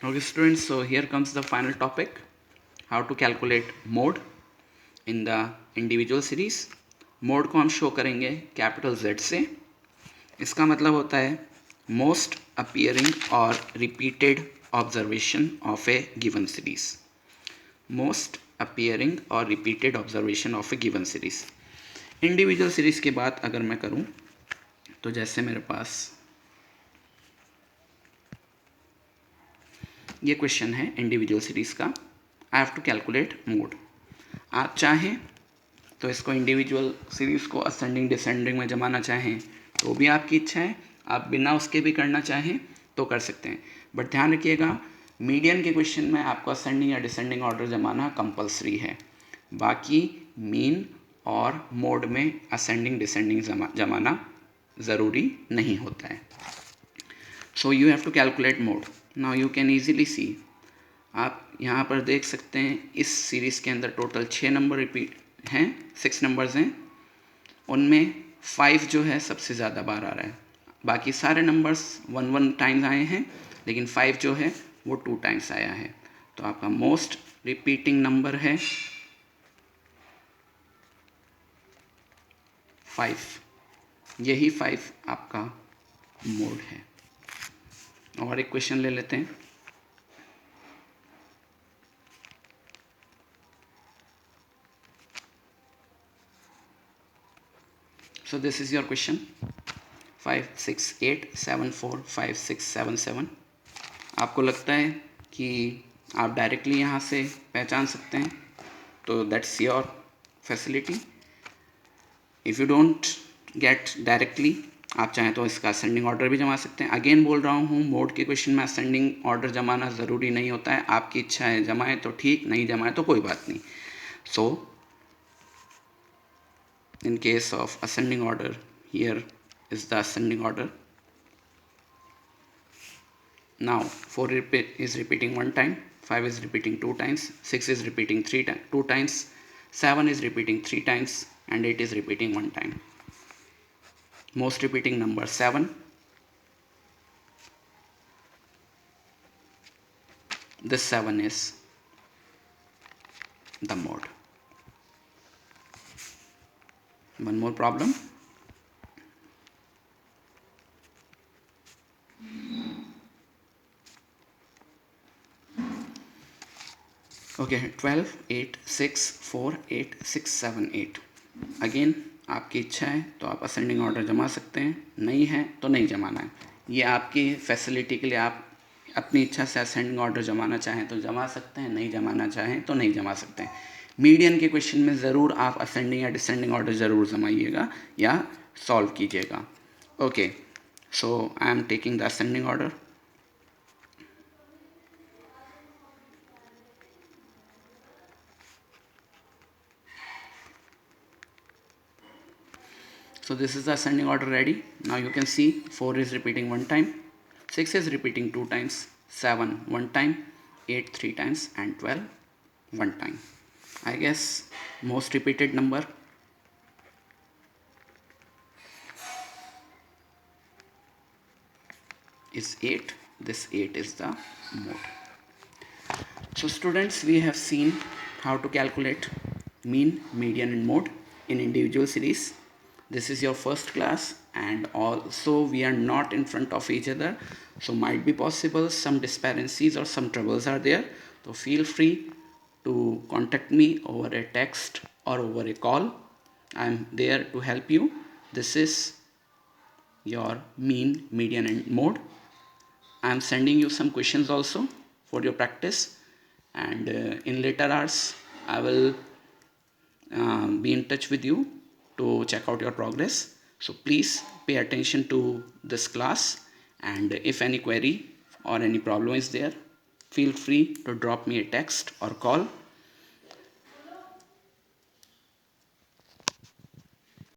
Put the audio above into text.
Okay students, so here comes the final topic, how to calculate mode in the individual series. Mode को हम show करेंगे capital Z से. इसका मतलब होता है मोस्ट अपीयरिंग और repeated observation of a given series. Most appearing और repeated observation of a given series. Individual series की बात अगर मैं करूं तो जैसे मेरे पास ये क्वेश्चन है इंडिविजुअल सीरीज का. I have to calculate mode. आप चाहें तो इसको इंडिविजुअल सीरीज़ को असेंडिंग डिसेंडिंग में जमाना चाहें तो भी आपकी इच्छा है. आप बिना उसके भी करना चाहें तो कर सकते हैं. बट ध्यान रखिएगा, मीडियन के क्वेश्चन में आपको असेंडिंग या डिसेंडिंग ऑर्डर जमाना कंपलसरी है. बाकी मीन और मोड में असेंडिंग डिसेंडिंग जमाना ज़रूरी नहीं होता है. So you have to calculate mode. Now you can easily see. आप यहाँ पर देख सकते हैं इस सीरीज़ के अंदर टोटल 6 नंबर रिपीट हैं, 6 नंबर्स हैं. उनमें 5 जो है सबसे ज़्यादा बार आ रहा है. बाकी सारे नंबर्स 1 टाइम्स आए हैं, लेकिन 5 जो है वो 2 टाइम्स आया है. तो आपका मोस्ट रिपीटिंग नंबर है 5. यही 5 आपका मोड है. और एक क्वेश्चन ले लेते हैं. So this is your question. 5 6 8 7 4 5 6 7 7. आपको लगता है कि आप डायरेक्टली यहाँ से पहचान सकते हैं तो that's your facility. If you don't get directly, आप चाहें तो इसका असेंडिंग ऑर्डर भी जमा सकते हैं. अगेन बोल रहा हूँ, मोड के क्वेश्चन में असेंडिंग ऑर्डर जमाना ज़रूरी नहीं होता है. आपकी इच्छा है जमाएं तो ठीक, नहीं जमाएं तो कोई बात नहीं. सो in case of ascending order, here is the ascending order. Now 4 is repeating 1 time, 5 is repeating 2 times, 6 is repeating 2 times, 7 is repeating 3 times, and 8 is repeating 1 time. Most repeating number 7. This 7 is the mode. One more problem. Okay, 12 8 6 4 8 6 7 8. Again आपकी इच्छा है तो आप ascending order जमा सकते हैं, नहीं है तो नहीं जमाना है. ये आपकी फैसिलिटी के लिए, आप अपनी इच्छा से असेंडिंग ऑर्डर जमाना चाहें तो जमा सकते हैं, नहीं जमाना चाहें तो नहीं जमा सकते हैं. मीडियन के क्वेश्चन में ज़रूर आप असेंडिंग या डिसेंडिंग ऑर्डर ज़रूर जमाइएगा या सॉल्व कीजिएगा. Okay, so I am taking the ascending order. So this is the ascending order ready. Now you can see 4 is repeating 1 time, 6 is repeating 2 times, 7 1 time, 8 3 times, and 12 1 time. I guess most repeated number is 8. This 8 is the mode. So students, we have seen how to calculate mean, median, and mode in individual series. This is your first class, and also we are not in front of each other, so might be possible some discrepancies or some troubles are there. So feel free to contact me over a text or over a call. I am there to help you. This is your mean, median, and mode. I am sending you some questions also for your practice, and in later hours I will be in touch with you to check out your progress. So please pay attention to this class, and if any query or any problem is there, feel free to drop me a text or call.